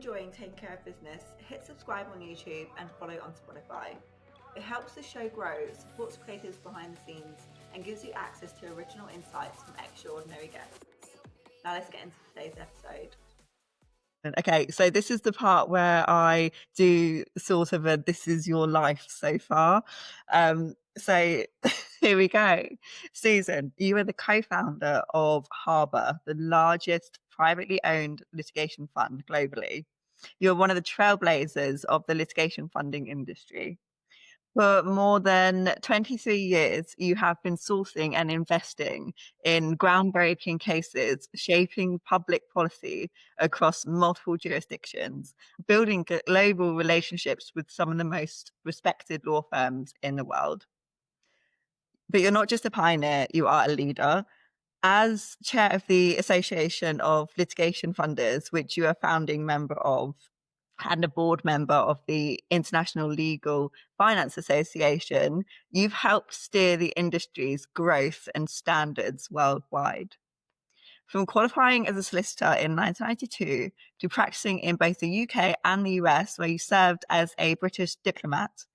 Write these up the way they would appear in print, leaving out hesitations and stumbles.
enjoying Taking Care of Business, hit subscribe on YouTube and follow on Spotify. It helps the show grow, supports creators behind the scenes, and gives you access to original insights from extraordinary guests. Now let's get into today's episode. Okay, so this is the part where I do sort of a "this is your life so far." So here we go. Susan, you are the co-founder of Harbour, the largest privately owned litigation fund globally. You're one of the trailblazers of the litigation funding industry. For more than 23 years, you have been sourcing and investing in groundbreaking cases, shaping public policy across multiple jurisdictions, building global relationships with some of the most respected law firms in the world. But you're not just a pioneer, you are a leader. As chair of the Association of Litigation Funders, which you are a founding member of, and a board member of the International Legal Finance Association, you've helped steer the industry's growth and standards worldwide. From qualifying as a solicitor in 1992 to practicing in both the UK and the US, where you served as a British diplomat,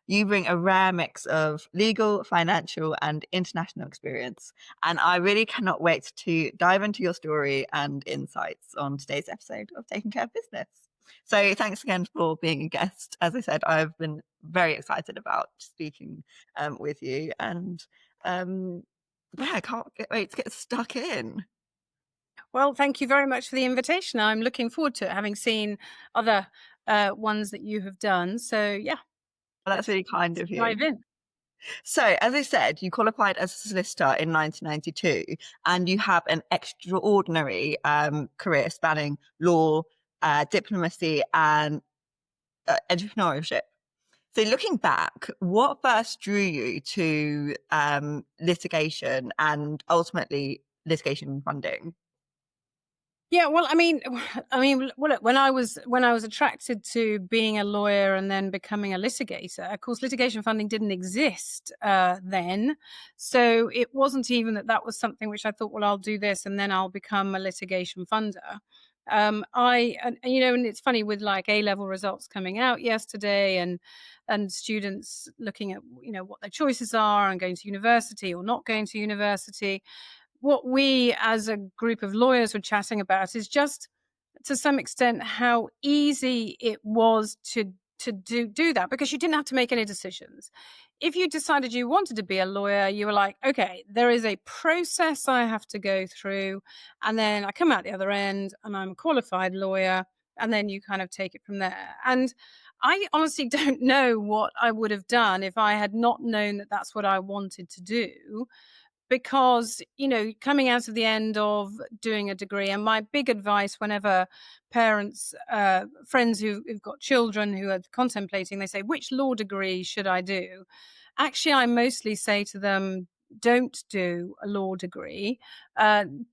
you bring a rare mix of legal, financial, and international experience. And I really cannot wait to dive into your story and insights on today's episode of Taking Care of Business. So thanks again for being a guest. As I said, I've been very excited about speaking with you. And I can't wait to get stuck in. Well, thank you very much for the invitation. I'm looking forward to it, having seen other ones that you have done. So, yeah. Well, that's really kind of you. Dive in. So, as I said, you qualified as a solicitor in 1992, and you have an extraordinary career spanning law, diplomacy, and entrepreneurship. So, looking back, what first drew you to litigation and ultimately litigation funding? Yeah, well, look, when I was attracted to being a lawyer and then becoming a litigator, of course, litigation funding didn't exist then, so it wasn't even that was something which I thought, well, I'll do this and then I'll become a litigation funder. And it's funny with like A-level results coming out yesterday and students looking at what their choices are and going to university or not going to university. What we as a group of lawyers were chatting about is just to some extent how easy it was to do that, because you didn't have to make any decisions. If you decided you wanted to be a lawyer, you were like, okay, there is a process I have to go through, and then I come out the other end and I'm a qualified lawyer, and then you kind of take it from there. And I honestly don't know what I would have done if I had not known that that's what I wanted to do. Because, coming out of the end of doing a degree, and my big advice whenever parents, friends who've got children who are contemplating, they say, which law degree should I do? Actually, I mostly say to them, don't do a law degree.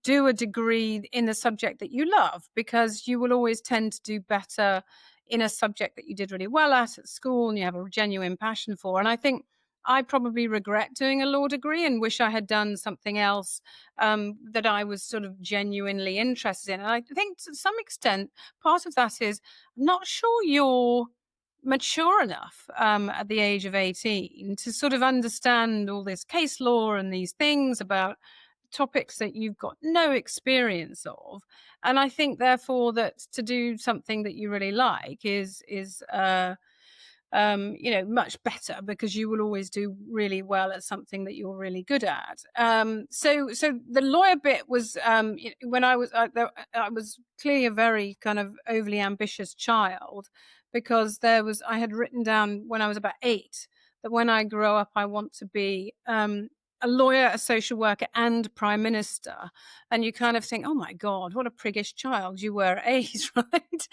Do a degree in the subject that you love, because you will always tend to do better in a subject that you did really well at school and you have a genuine passion for. And I think I probably regret doing a law degree and wish I had done something else that I was sort of genuinely interested in. And I think to some extent, part of that is I'm not sure you're mature enough at the age of 18 to sort of understand all this case law and these things about topics that you've got no experience of. And I think, therefore, that to do something that you really like is much better, because you will always do really well at something that you're really good at. So the lawyer bit was when I was clearly a very kind of overly ambitious child, because I had written down when I was about 8 that when I grow up I want to be a lawyer, a social worker, and prime minister. And you kind of think, oh my God, what a priggish child you were at 8, right?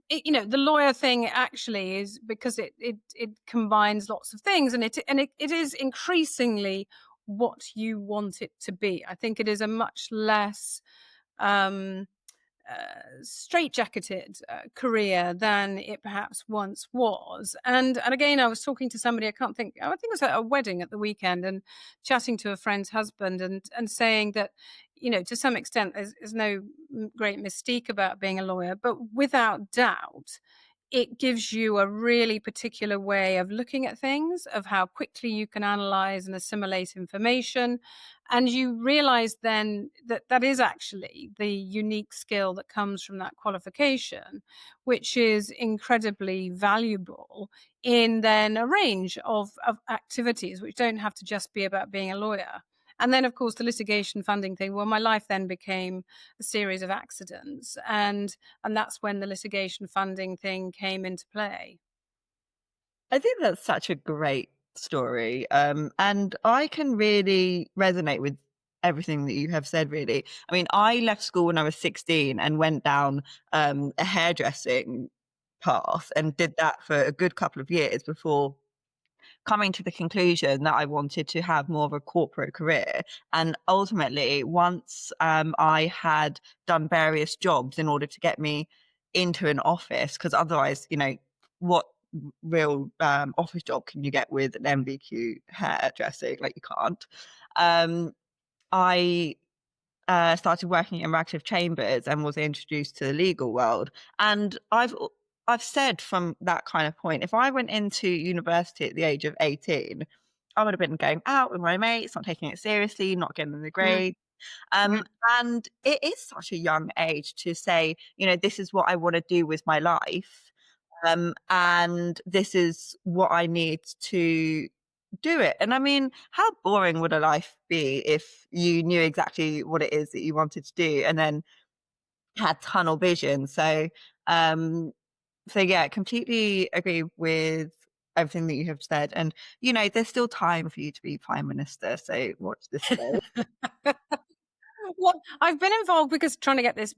The lawyer thing actually is because it combines lots of things, and it is increasingly what you want it to be. I think it is a much less straitjacketed career than it perhaps once was. And again, I was talking to somebody, I think it was at a wedding at the weekend, and chatting to a friend's husband and saying that to some extent, there's no great mystique about being a lawyer, but without doubt, it gives you a really particular way of looking at things, of how quickly you can analyze and assimilate information. And you realize then that that is actually the unique skill that comes from that qualification, which is incredibly valuable in then a range of activities, which don't have to just be about being a lawyer. And then, of course, the litigation funding thing. Well, my life then became a series of accidents, and that's when the litigation funding thing came into play. I think that's such a great story. And I can really resonate with everything that you have said, really. I mean, I left school when I was 16 and went down a hairdressing path and did that for a good couple of years before coming to the conclusion that I wanted to have more of a corporate career. And ultimately, once I had done various jobs in order to get me into an office, because otherwise, what real office job can you get with an MVQ hairdressing? Like, you can't. I started working in Radcliffe Chambers and was introduced to the legal world. And I've said from that kind of point, if I went into university at the age of 18, I would have been going out with my mates, not taking it seriously, not getting the Mm, grade. mm. And it is such a young age to say, this is what I want to do with my life. And this is what I need to do it. And I mean, how boring would a life be if you knew exactly what it is that you wanted to do and then had tunnel vision? So yeah, completely agree with everything that you have said. And there's still time for you to be prime minister. So watch this space. Well, I've been involved because trying to get this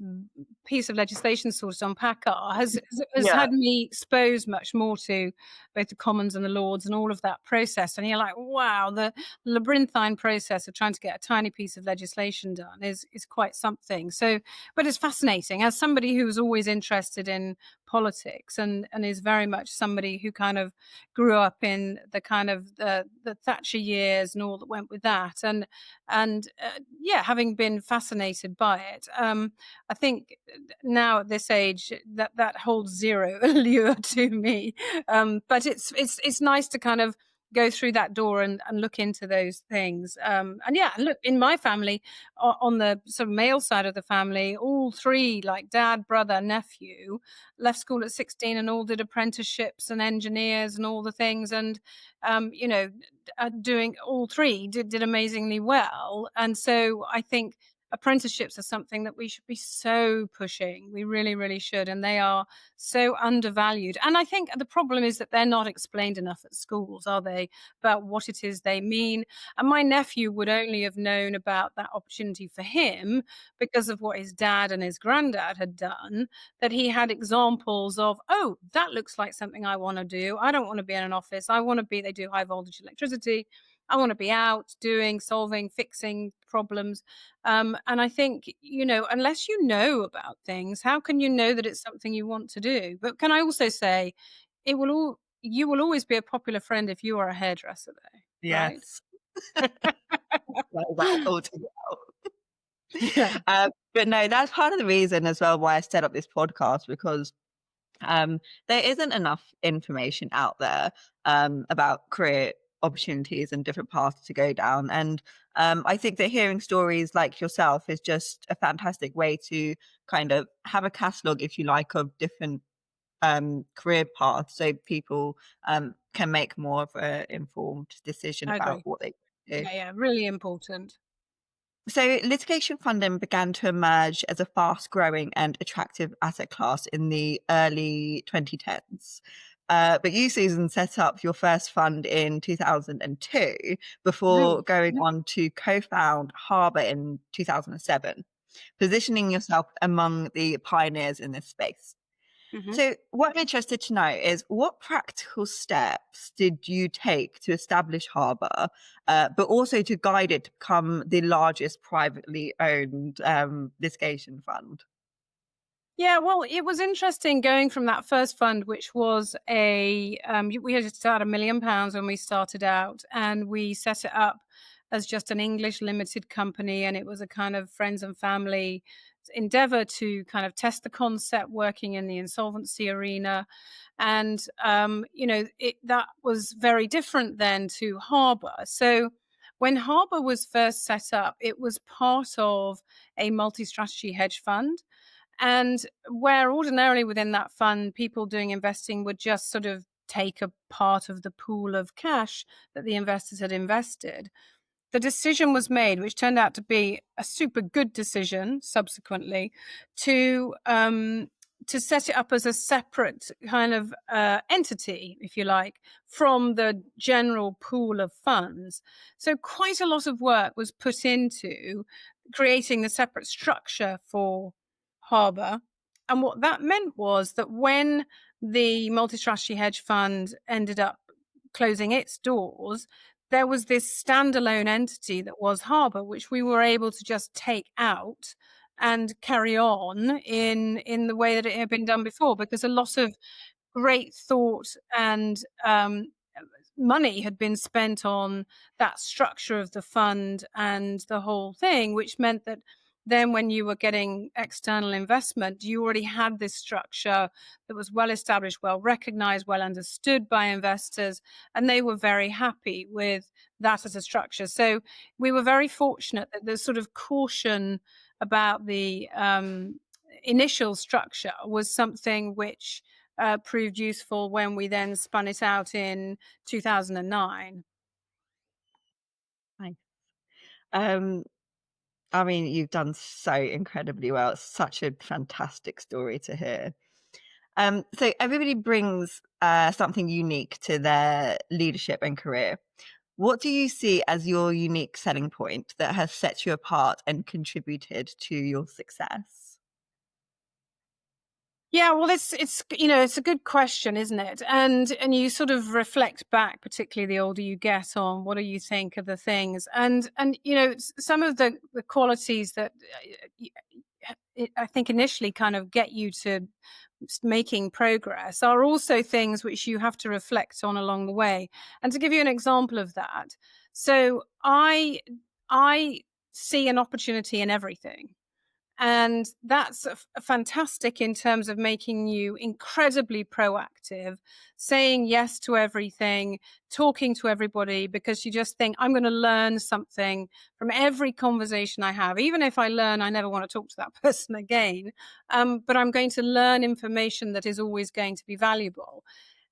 piece of legislation sorted on PACCAR has Yeah. had me exposed much more to both the Commons and the Lords and all of that process. And you're like, wow, the labyrinthine process of trying to get a tiny piece of legislation done is quite something. So, but it's fascinating. As somebody who was always interested in politics and is very much somebody who kind of grew up in the kind of the Thatcher years and all that went with that, and yeah, having been fascinated by it, I think now at this age that holds zero allure to me. But it's nice to kind of go through that door and look into those things. And yeah, look, in my family, on the sort of male side of the family, all three, like dad, brother, nephew, left school at 16 and all did apprenticeships and engineers and all the things. And doing all three did amazingly well. And so I think apprenticeships are something that we should be so pushing. We really, really should. And they are so undervalued. And I think the problem is that they're not explained enough at schools, are they, about what it is they mean. And my nephew would only have known about that opportunity for him because of what his dad and his granddad had done, that he had examples of, oh, that looks like something I want to do. I don't want to be in an office. I want to be, they do high voltage electricity. I want to be out doing, solving, fixing problems. And I think, unless you know about things, how can you know that it's something you want to do? But can I also say, you will always be a popular friend if you are a hairdresser, though, right? Yes. Like that altogether. Yeah. But no, that's part of the reason as well why I set up this podcast, because there isn't enough information out there about career opportunities and different paths to go down. And I think that hearing stories like yourself is just a fantastic way to kind of have a catalogue, if you like, of different career paths, so people can make more of an informed decision I about agree. what they do. Yeah, yeah, really important. So litigation funding began to emerge as a fast-growing and attractive asset class in the early 2010s. But you, Susan, set up your first fund in 2002 before Really? going on to co-found Harbour in 2007, positioning yourself among the pioneers in this space. Mhm. So what I'm interested to know is, what practical steps did you take to establish Harbour, but also to guide it to become the largest privately owned litigation fund? Yeah, well, it was interesting going from that first fund, which was we had just about £1 million when we started out, and we set it up as just an English limited company, and it was a kind of friends and family endeavor to kind of test the concept working in the insolvency arena. And that was very different then to Harbour. So when Harbour was first set up, it was part of a multi-strategy hedge fund. And where ordinarily within that fund, people doing investing would just sort of take a part of the pool of cash that the investors had invested, the decision was made, which turned out to be a super good decision subsequently, to set it up as a separate kind of entity, if you like, from the general pool of funds. So quite a lot of work was put into creating the separate structure for Harbour. And what that meant was that when the multi-strategy hedge fund ended up closing its doors, there was this standalone entity that was Harbour, which we were able to just take out and carry on in the way that it had been done before, because a lot of great thought and money had been spent on that structure of the fund and the whole thing, which meant that then when you were getting external investment, you already had this structure that was well established, well recognized, well understood by investors, and they were very happy with that as a structure. So we were very fortunate that the sort of caution about the initial structure was something which proved useful when we then spun it out in 2009. Nice. I mean, you've done so incredibly well. It's such a fantastic story to hear. So everybody brings something unique to their leadership and career. What do you see as your unique selling point that has set you apart and contributed to your success? Yeah, well, it's it's a good question, isn't it? And you sort of reflect back, particularly the older you get, on what do you think of the things, and some of the qualities that I think initially kind of get you to making progress are also things which you have to reflect on along the way. And to give you an example of that, so I see an opportunity in everything. And that's fantastic in terms of making you incredibly proactive, saying yes to everything, talking to everybody, because you just think, I'm going to learn something from every conversation I have. Even if I learn, I never want to talk to that person again. But I'm going to learn information that is always going to be valuable.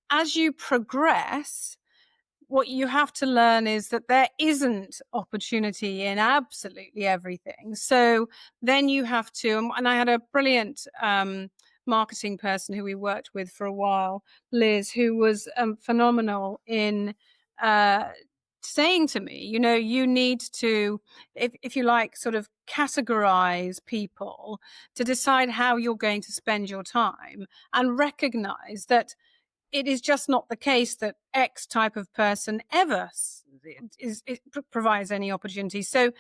As you progress, what you have to learn is that there isn't opportunity in absolutely everything. So then you have to, and I had a brilliant marketing person who we worked with for a while, Liz, who was phenomenal in saying to me, you need to, if you like, sort of categorize people to decide how you're going to spend your time, and recognize that it is just not the case that X type of person ever provides any opportunity. So,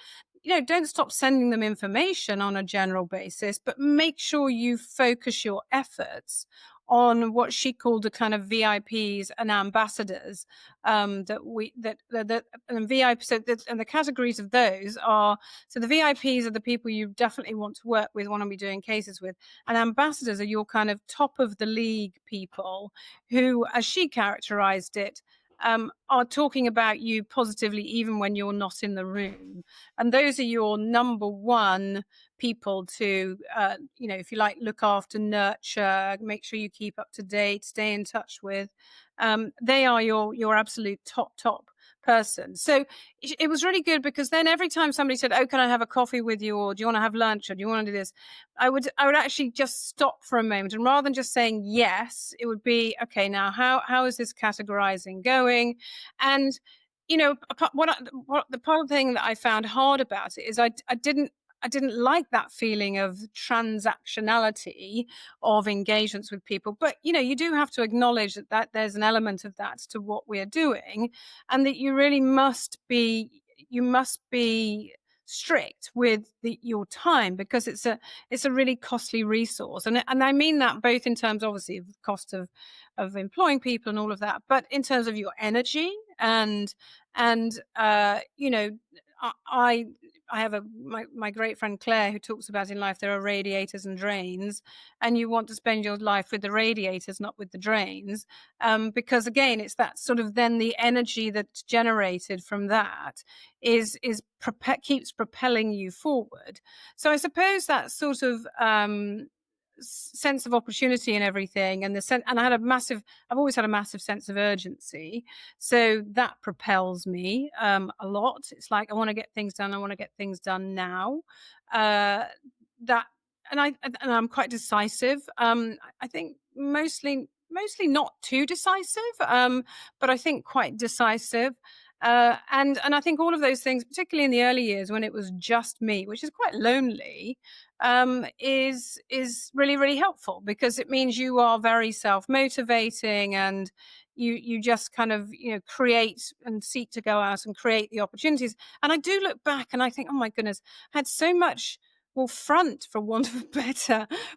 don't stop sending them information on a general basis, but make sure you focus your efforts on what she called the kind of VIPs and ambassadors and VIP. And the categories of those are, so the VIPs are the people you definitely want to work with, want to be doing cases with, and ambassadors are your kind of top of the league people who, as she characterized it, are talking about you positively even when you're not in the room. And those are your number one people to, if you like, look after, nurture, make sure you keep up to date, stay in touch with. They are your absolute top person. So it was really good, because then every time somebody said, oh, can I have a coffee with you, or do you want to have lunch, or do you want to do this, I would actually just stop for a moment, and rather than just saying yes, it would be, okay, now how is this categorizing going? And what the part of the thing that I found hard about it is I didn't like that feeling of transactionality of engagements with people. But, you do have to acknowledge that there's an element of that to what we're doing, and that you really must be strict with your time, because it's a really costly resource. And I mean that both in terms, obviously, of the cost of employing people and all of that, but in terms of your energy and I I have my great friend Claire, who talks about in life there are radiators and drains, and you want to spend your life with the radiators, not with the drains, because again, it's that sort of then the energy that's generated from that keeps propelling you forward. So I suppose that sort of sense of opportunity and everything, and I've always had a massive sense of urgency, so that propels me a lot. It's like I want to get things done. I want to get things done now. Uh, that and I'm quite decisive. I think mostly not too decisive, but I think quite decisive. And I think all of those things, particularly in the early years when it was just me, which is quite lonely, is really really helpful, because it means you are very self motivating, and you just kind of create and seek to go out and create the opportunities. And I do look back and I think, oh my goodness, I had so much, well, front, for want of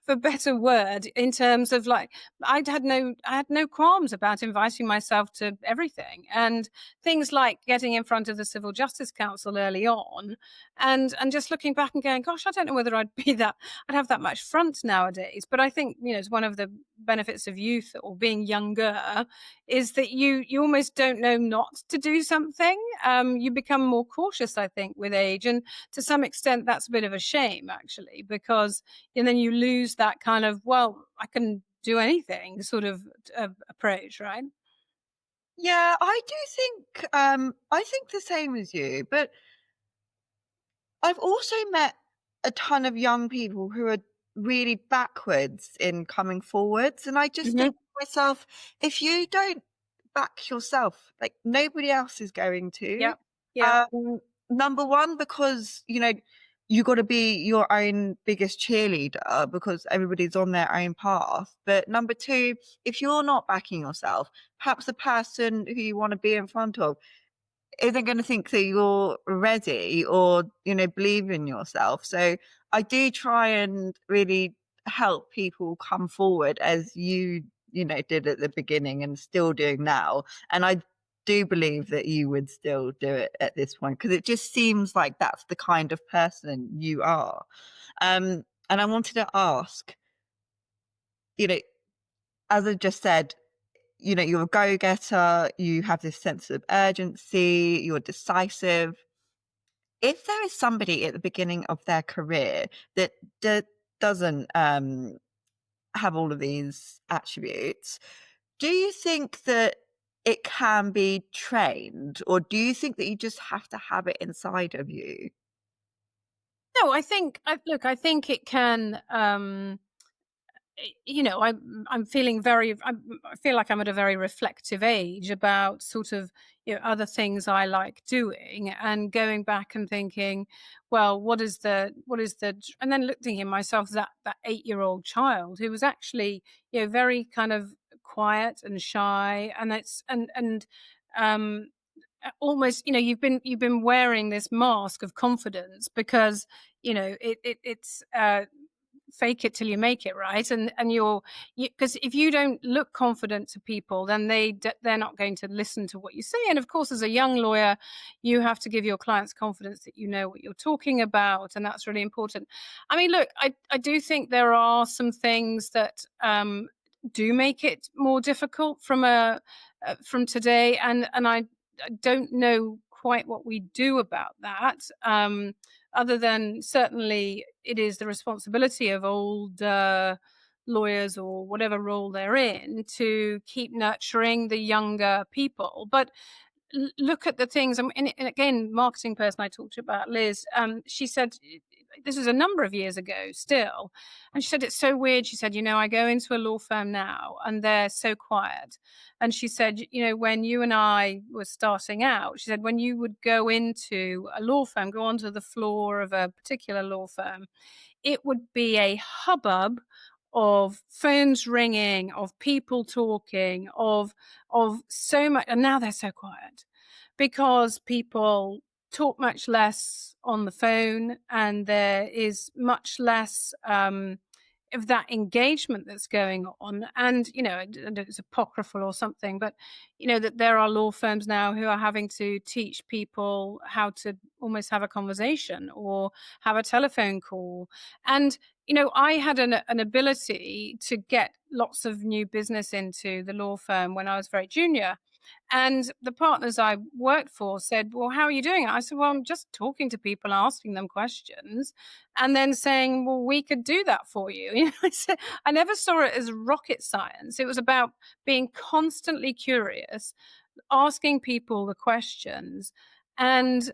a better word, in terms of like I had no qualms about inviting myself to everything, and things like getting in front of the Civil Justice Council early on, and just looking back and going, gosh, I don't know whether I'd have that much front nowadays. But I think it's one of the benefits of youth or being younger, is that you almost don't know not to do something. You become more cautious, I think, with age, and to some extent that's a bit of a shame, actually, because and then you lose that kind of, well, I can do anything sort of approach, right? Yeah, I do think I think the same as you, but I've also met a ton of young people who are really backwards in coming forwards. And I just Hmm. think to myself, if you don't back yourself, like nobody else is going to. Yeah. Yeah. Um, Number one, because, you got to be your own biggest cheerleader because everybody's on their own path. But number two, if you're not backing yourself, perhaps the person who you want to be in front of isn't going to think that you're ready or believe in yourself. So I do try and really help people come forward, as you did at the beginning and still doing now. And I do believe that you would still do it at this point, because it just seems like that's the kind of person you are. And I wanted to ask, you know as I just said, you're a go-getter, you have this sense of urgency, you're decisive. If there is somebody at the beginning of their career that doesn't have all of these attributes, do you think that it can be trained, or do you think that you just have to have it inside of you? No, I think it can. I'm feeling I feel like I'm at a very reflective age about sort of other things I like doing, and going back and thinking, well, and then thinking myself, that 8-year-old child who was actually very kind of quiet and shy, and it's and um almost you've been wearing this mask of confidence, because it's fake it till you make it, right? And because if you don't look confident to people, then they're not going to listen to what you say. And of course, as a young lawyer, you have to give your clients confidence that you know what you're talking about, and that's really important. I mean, look, I do think there are some things that do make it more difficult from today, and I don't know quite what we do about that. Other than certainly it is the responsibility of old lawyers, or whatever role they're in, to keep nurturing the younger people. But look at the things, and again, marketing person I talked to about, Liz, she said, this was a number of years ago still, and she said, it's so weird. She said, I go into a law firm now and they're so quiet. And she said, when you and I were starting out, she said, when you would go into a law firm, go onto the floor of a particular law firm, it would be a hubbub of phones ringing, of people talking, of so much. And now they're so quiet, because people talk much less on the phone, and there is much less of that engagement that's going on. And, you know, it's apocryphal or something, but, you know, that there are law firms now who are having to teach people how to almost have a conversation or have a telephone call. And, you know, I had an ability to get lots of new business into the law firm when I was very junior. And the partners I worked for said, "Well, how are you doing?" I said, "Well, I'm just talking to people, asking them questions, and then saying, well, we could do that for you." You know, I never saw it as rocket science. It was about being constantly curious, asking people the questions, and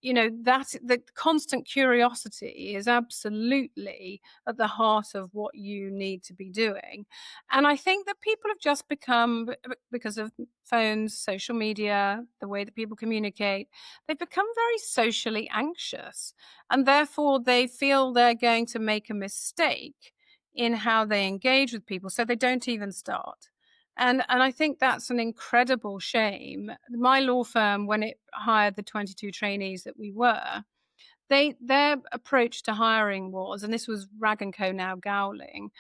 you know, that the constant curiosity is absolutely at the heart of what you need to be doing. And I think that people have just become, because of phones, social media, the way that people communicate, they've become very socially anxious, and therefore they feel they're going to make a mistake in how they engage with people, so they don't even start. And I think that's an incredible shame. My law firm, when it hired the 22 trainees that we were, their approach to hiring was, and this was Rag and Co now Gowling,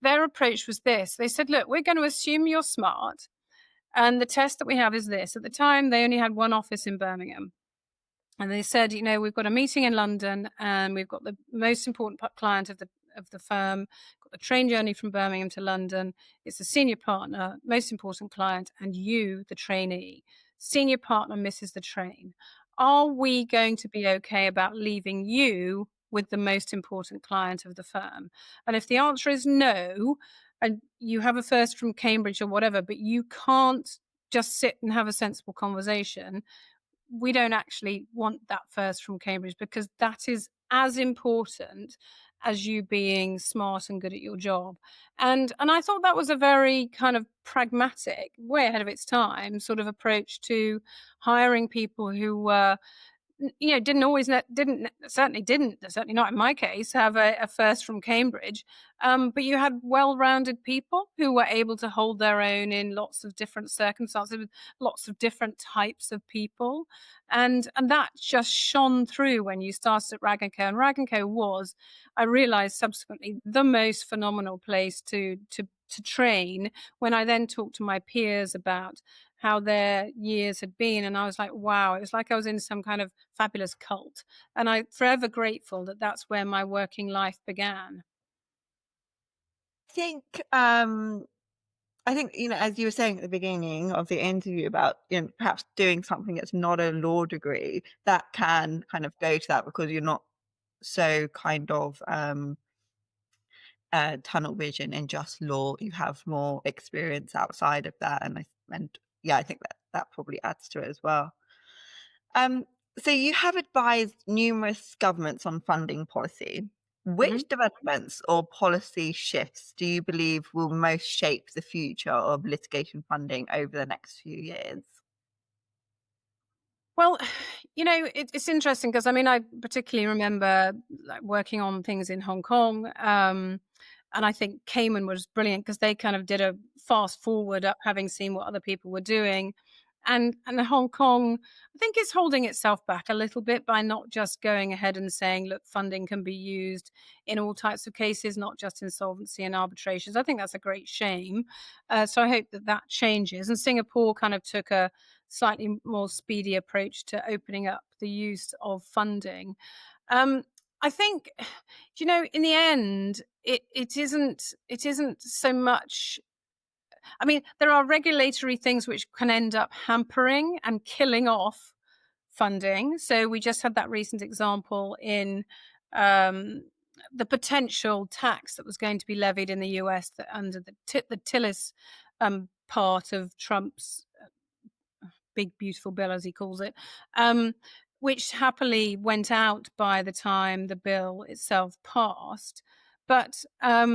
their approach was this. They said, look, we're going to assume you're smart, and the test that we have is this. At the time, they only had one office in Birmingham. And they said, you know, we've got a meeting in London, and we've got the most important client of the firm, got the train journey from Birmingham to London. It's the senior partner, most important client, and you, the trainee. Senior partner misses the train. Are we going to be okay about leaving you with the most important client of the firm? And if the answer is no, and you have a first from Cambridge or whatever, but you can't just sit and have a sensible conversation, we don't actually want that first from Cambridge, because that is as important as you being smart and good at your job. And I thought that was a very kind of pragmatic, way ahead of its time sort of approach to hiring people who were, you know, certainly not in my case, have a first from Cambridge, but you had well-rounded people who were able to hold their own in lots of different circumstances with lots of different types of people, and that just shone through when you started at Rag and Co. And Rag and Co was, I realized subsequently, the most phenomenal place to train. When I then talked to my peers about how their years had been, and I was like, wow, it was like I was in some kind of fabulous cult. And I'm forever grateful that that's where my working life began. I think I think, you know, as you were saying at the beginning of the interview about, you know, perhaps doing something that's not a law degree, that can kind of go to that, because you're not so kind of tunnel vision in just law. You have more experience outside of that, and yeah, I think that probably adds to it as well. So you have advised numerous governments on funding policy. Which developments or policy shifts do you believe will most shape the future of litigation funding over the next few years? Well, you know, it's interesting because, I mean, I particularly remember like working on things in Hong Kong. And I think Cayman was brilliant because they kind of did a fast forward up, having seen what other people were doing. And Hong Kong, I think, is holding itself back a little bit by not just going ahead and saying, look, funding can be used in all types of cases, not just insolvency and arbitrations. I think that's a great shame. So I hope that that changes. And Singapore kind of took a slightly more speedy approach to opening up the use of funding. I think, you know, in the end, it isn't so much. I mean, there are regulatory things which can end up hampering and killing off funding. So we just had that recent example in the potential tax that was going to be levied in the US under the Tillis part of Trump's big beautiful bill, as he calls it, which happily went out by the time the bill itself passed. But uh,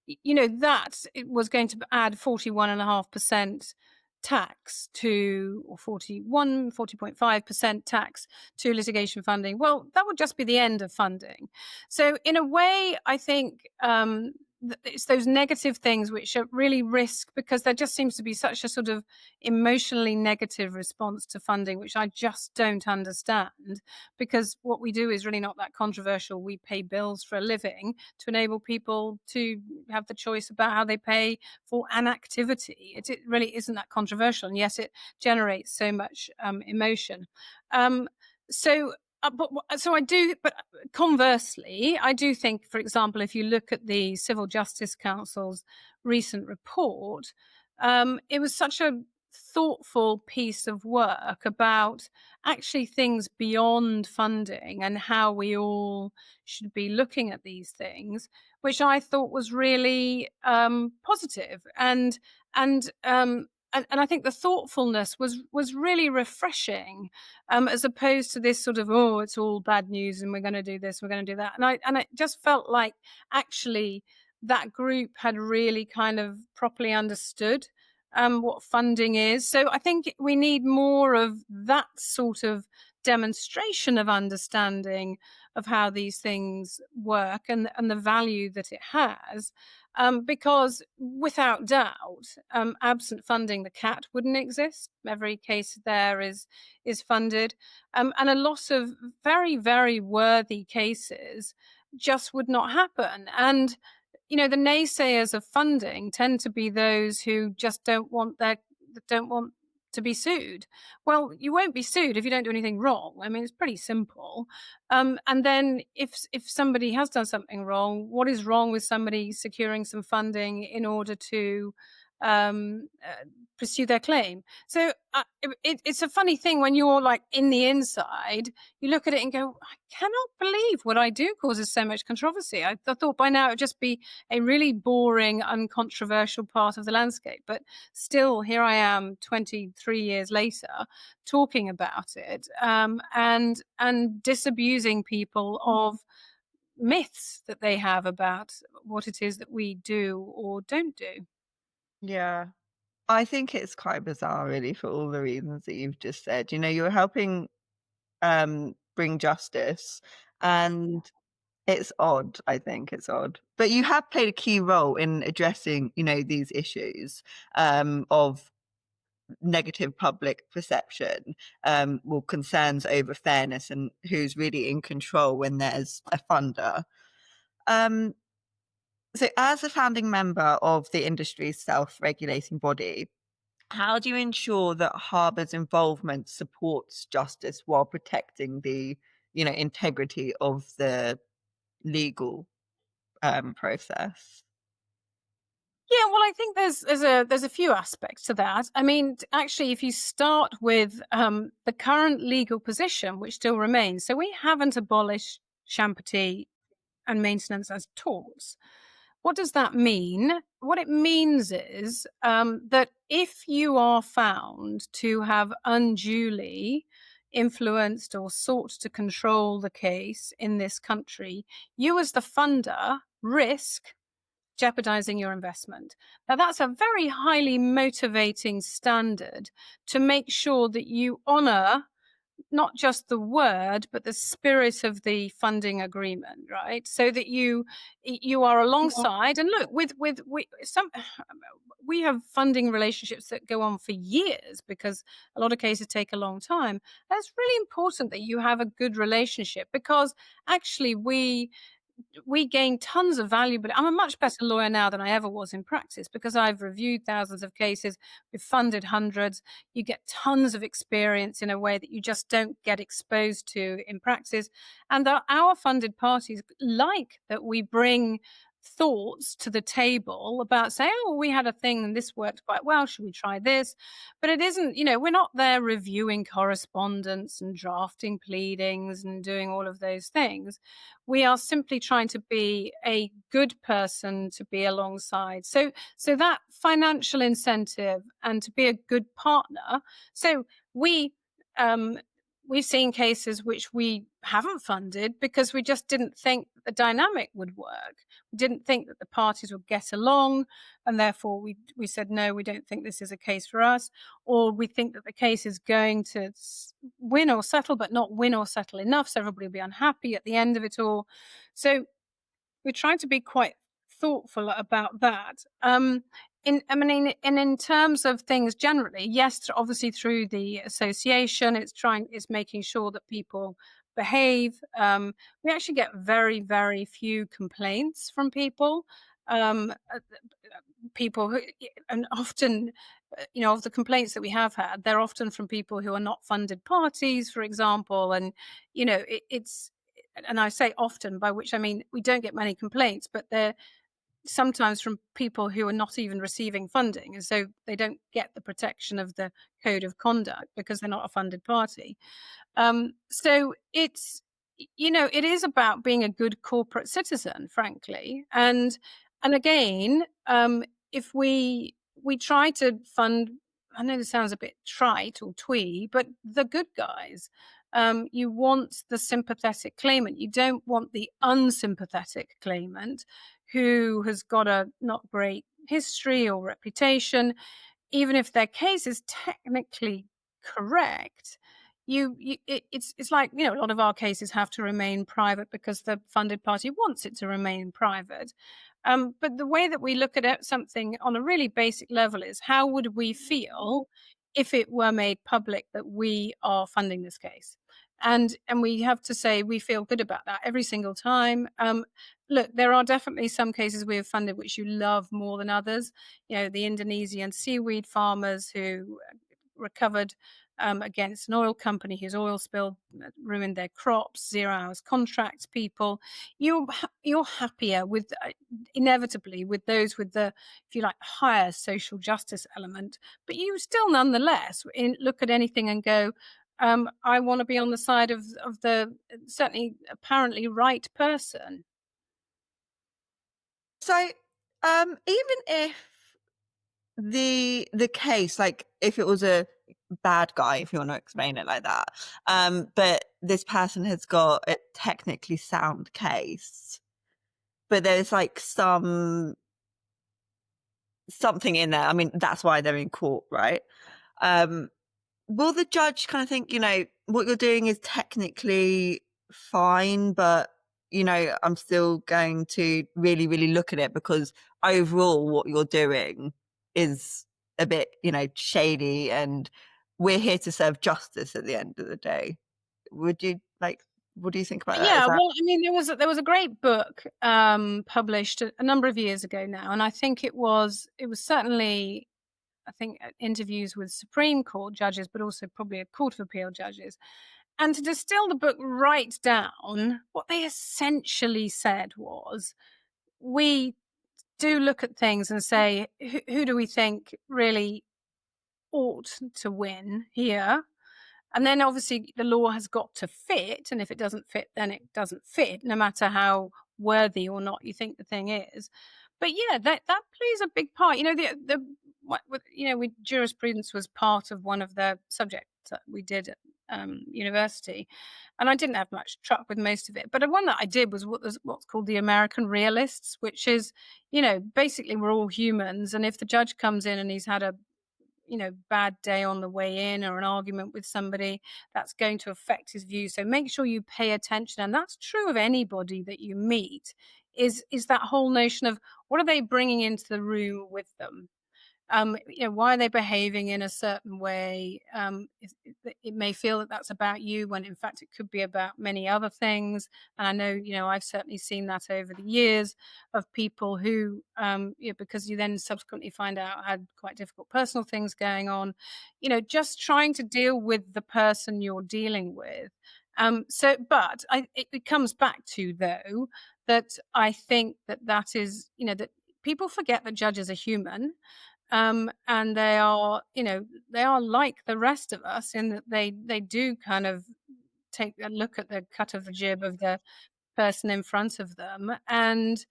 you know, that it was going to add 41.5% tax to, or 40.5% tax to litigation funding. Well, that would just be the end of funding. So in a way, I think it's those negative things which are really risk, because there just seems to be such a sort of emotionally negative response to funding, which I just don't understand, because what we do is really not that controversial. We pay bills for a living to enable people to have the choice about how they pay for an activity. It really isn't that controversial, and yes, it generates so much emotion. Um, so so I do, but conversely, I do think, for example, if you look at the Civil Justice Council's recent report, it was such a thoughtful piece of work about actually things beyond funding and how we all should be looking at these things, which I thought was really positive. And I think the thoughtfulness was really refreshing, as opposed to this sort of, oh, it's all bad news and we're going to do this, we're going to do that. And I just felt like actually that group had really kind of properly understood what funding is. So I think we need more of that sort of demonstration of understanding of how these things work and the value that it has. Because without doubt, absent funding, the CAT wouldn't exist. Every case there is funded, and a lot of very, very worthy cases just would not happen. And the naysayers of funding tend to be those who just don't want to be sued. Well, you won't be sued if you don't do anything wrong. I mean, it's pretty simple. And then if somebody has done something wrong, what is wrong with somebody securing some funding in order to pursue their claim? So it's a funny thing when you're like in the inside, you look at it and go, I cannot believe what I do causes so much controversy. I thought by now it would just be a really boring, uncontroversial part of the landscape. But still, here I am 23 years later talking about it, and disabusing people of myths that they have about what it is that we do or don't do. Yeah. I think it's quite bizarre really for all the reasons that you've just said. You're helping bring justice, and it's odd. I think it's odd. But you have played a key role in addressing, these issues of negative public perception, concerns over fairness and who's really in control when there's a funder. Um, so as a founding member of the industry's self-regulating body, how do you ensure that Harbour's involvement supports justice while protecting the, integrity of the legal process? Yeah, well, I think there's a few aspects to that. I mean, actually, if you start with the current legal position, which still remains, so we haven't abolished champathy and maintenance as torts. What does that mean? What it means is that if you are found to have unduly influenced or sought to control the case in this country, you as the funder risk jeopardizing your investment. Now, that's a very highly motivating standard to make sure that you honor not just the word, but the spirit of the funding agreement, right? So that you are alongside. And look, we have funding relationships that go on for years because a lot of cases take a long time. And it's really important that you have a good relationship, because actually we gain tons of value. But I'm a much better lawyer now than I ever was in practice, because I've reviewed thousands of cases, we've funded hundreds. You get tons of experience in a way that you just don't get exposed to in practice. And our funded parties like that we bring thoughts to the table about saying, oh, we had a thing and this worked quite well, should we try this? But it isn't, we're not there reviewing correspondence and drafting pleadings and doing all of those things. We are simply trying to be a good person to be alongside. So that financial incentive and to be a good partner. So we've seen cases which we haven't funded because we just didn't think the dynamic would work. We didn't think that the parties would get along, and therefore we said, no, we don't think this is a case for us, or we think that the case is going to win or settle, but not win or settle enough, so everybody will be unhappy at the end of it all. So we're trying to be quite thoughtful about that. In terms of things generally, yes, obviously through the association, it's making sure that people behave. We actually get very, very few complaints from people. Um, uh, People who, and often, of the complaints that we have had, they're often from people who are not funded parties, for example, and it's. And I say often, by which I mean we don't get many complaints, but they're sometimes from people who are not even receiving funding, and so they don't get the protection of the code of conduct because they're not a funded party. So it is about being a good corporate citizen, frankly. And again, if we try to fund, I know this sounds a bit trite or twee, but the good guys. You want the sympathetic claimant. You don't want the unsympathetic claimant who has got a not great history or reputation. Even if their case is technically correct, it's like, a lot of our cases have to remain private because the funded party wants it to remain private. But the way that we look at something on a really basic level is, how would we feel if it were made public that we are funding this case? And we have to say we feel good about that every single time. Look, there are definitely some cases we have funded which you love more than others. The Indonesian seaweed farmers who recovered against an oil company whose oil spill ruined their crops, 0 hours contracts people. You're happier with, inevitably, with those with the, if you like, higher social justice element, but you still nonetheless look at anything and go, I want to be on the side of the certainly apparently right person. So, even if the case, like if it was a bad guy, if you want to explain it like that, but this person has got a technically sound case, but there's like something in there. I mean, that's why they're in court, right? Will the judge kind of think, what you're doing is technically fine, but I'm still going to really, really look at it because overall what you're doing is a bit, shady, and we're here to serve justice at the end of the day. Would you what do you think about that? Yeah, well, I mean, there was a great book published a number of years ago now, and I think it was certainly, I think, interviews with Supreme Court judges, but also probably a Court of Appeal judges. And to distill the book right down, what they essentially said was, we do look at things and say, who do we think really ought to win here? And then obviously the law has got to fit. And if it doesn't fit, then it doesn't fit, no matter how worthy or not you think the thing is. But yeah, that plays a big part. Jurisprudence was part of one of the subjects that we did at university, and I didn't have much truck with most of it. But the one that I did was what's called the American realists, which is, basically we're all humans, and if the judge comes in and he's had a bad day on the way in or an argument with somebody, that's going to affect his view. So make sure you pay attention. And that's true of anybody that you meet, is that whole notion of, what are they bringing into the room with them? Why are they behaving in a certain way? It may feel that that's about you, when in fact it could be about many other things. And I know, I've certainly seen that over the years, of people who, because you then subsequently find out had quite difficult personal things going on, just trying to deal with the person you're dealing with. But it comes back to, though, that I think that is, that people forget that judges are human. And they are like the rest of us, in that they do kind of take a look at the cut of the jib of the person in front of them, and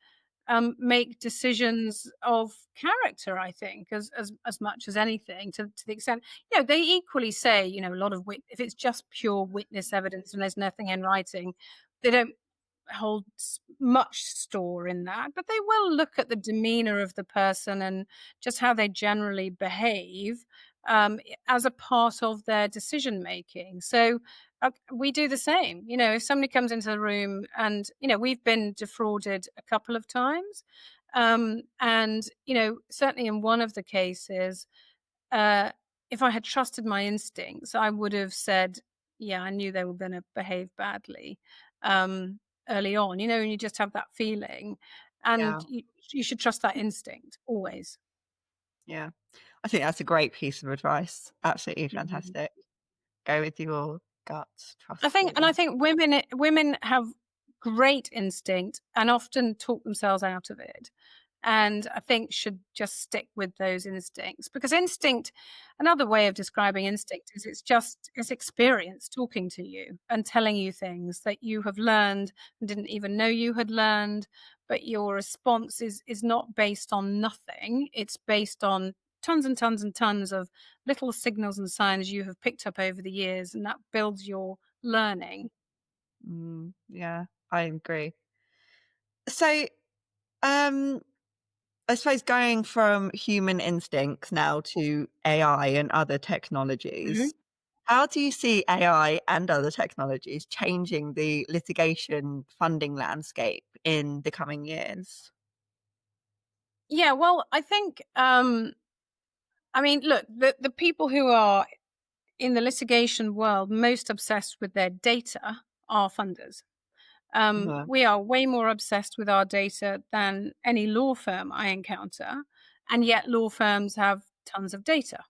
make decisions of character, I think, as much as anything, to the extent, they equally say, a lot of if it's just pure witness evidence and there's nothing in writing, they don't hold much store in that, but they will look at the demeanor of the person and just how they generally behave, as a part of their decision making. So we do the same. If somebody comes into the room, and we've been defrauded a couple of times, And, certainly in one of the cases, uh, if I had trusted my instincts, I would have said, yeah, I knew they were going to behave badly um, early on, and you just have that feeling. And Yeah. you should trust that instinct always. Yeah. I think that's a great piece of advice. Absolutely Mhm. fantastic. Go with your gut, trust I think, your and I gut. think women have great instinct and often talk themselves out of it. And I think should just stick with those instincts, because instinct, another way of describing instinct is it's experience talking to you and telling you things that you have learned and didn't even know you had learned. But your response is not based on nothing. It's based on tons and tons and tons of little signals and signs you have picked up over the years, and that builds your learning. Yeah, I agree. So, um, I suppose going from human instincts now to AI and other Mhm. technologies, how do you see AI and other technologies changing the litigation funding landscape in the coming years? Yeah, well, I think, look, the people who are in the litigation world most obsessed with their data are funders. Yeah. We are way more obsessed with our data than any law firm I encounter, and yet law firms have tons of data,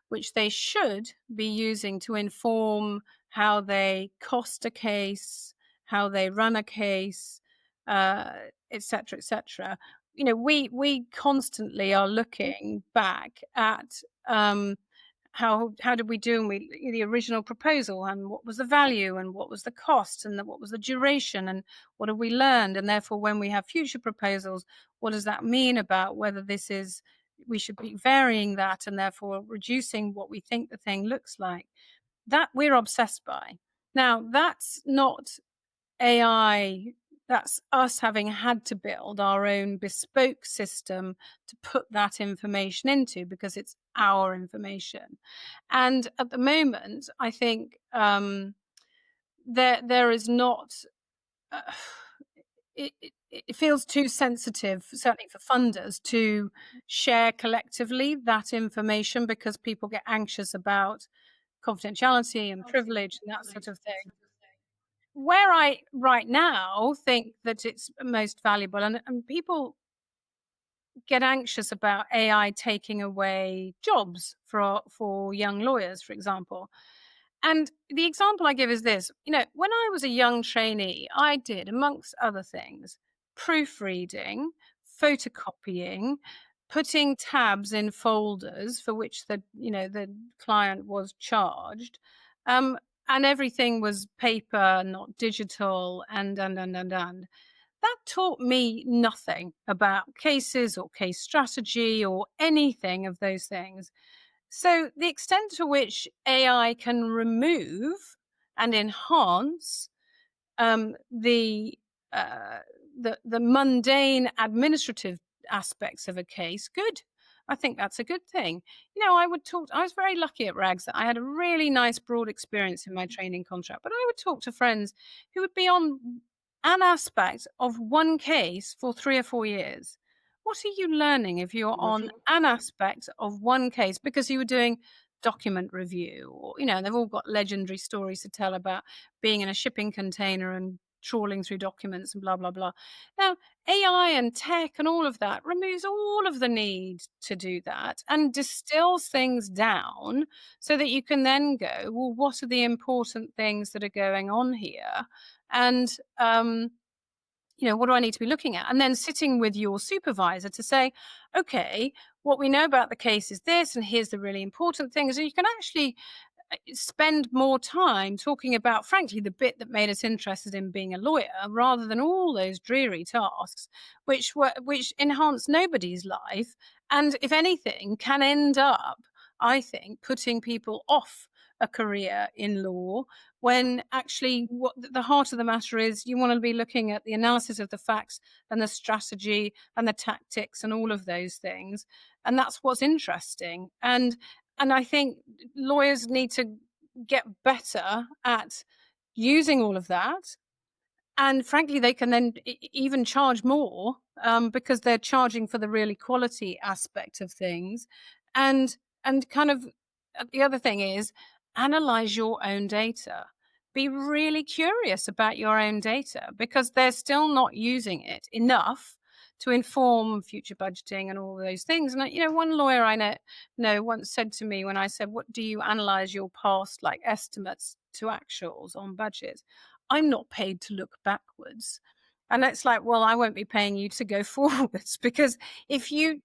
which they should be using to inform how they cost a case, how they run a case, uh, et cetera, et cetera. We constantly are looking back at how did we do, and the original proposal, and what was the value, and what was the cost, and what was the duration, and what have we learned, and therefore when we have future proposals, what does that mean about whether this is we should be varying that and therefore reducing what we think the thing looks like. That we're obsessed by. Now, that's not AI, that's us having had to build our own bespoke system to put that information into, because it's our information. And at the moment, I think there is not. Uh, it feels too sensitive, certainly for funders, to share collectively that information, because people get anxious about confidentiality and privilege and that sort of thing. Where I right now think that it's most valuable, and people get anxious about AI taking away jobs for young lawyers, for example. And the example I give is this: when I was a young trainee, I did, amongst other things, proofreading, photocopying, putting tabs in folders for which the client was charged. Um, and everything was paper, not digital, and. That taught me nothing about cases or case strategy or anything of those things. So, the extent to which AI can remove and enhance the uh, the mundane administrative aspects of a case, good. I think that's a good thing. I would talk. I was very lucky at Rags that I had a really nice broad experience in my training contract. But I would talk to friends who would be on an aspect of one case for 3 or 4 years. What are you learning if you're on an aspect of one case because you were doing document review, or they've all got legendary stories to tell about being in a shipping container and trawling through documents and blah blah blah. Now, AI and tech and all of that removes all of the need to do that and distills things down so that you can then go, well, what are the important things that are going on here? And what do I need to be looking at? And then sitting with your supervisor to say, okay, what we know about the case is this, and here's the really important things. And you can actually spend more time talking about, frankly, the bit that made us interested in being a lawyer, rather than all those dreary tasks, which enhance nobody's life, and if anything, can end up, I think, putting people off a career in law, when actually what the heart of the matter is, you want to be looking at the analysis of the facts and the strategy and the tactics and all of those things, and that's what's interesting. And I think lawyers need to get better at using all of that And frankly, they can then even charge more because they're charging for the really quality aspect of things. And kind of the other thing is analyze your own data. Be really curious about your own data because they're still not using it enough to inform future budgeting and all those things. And one lawyer I know once said to me when I said, "What do you analyze your past like estimates to actuals on budgets?" I'm not paid to look backwards. And it's like, well, I won't be paying you to go forwards because if you're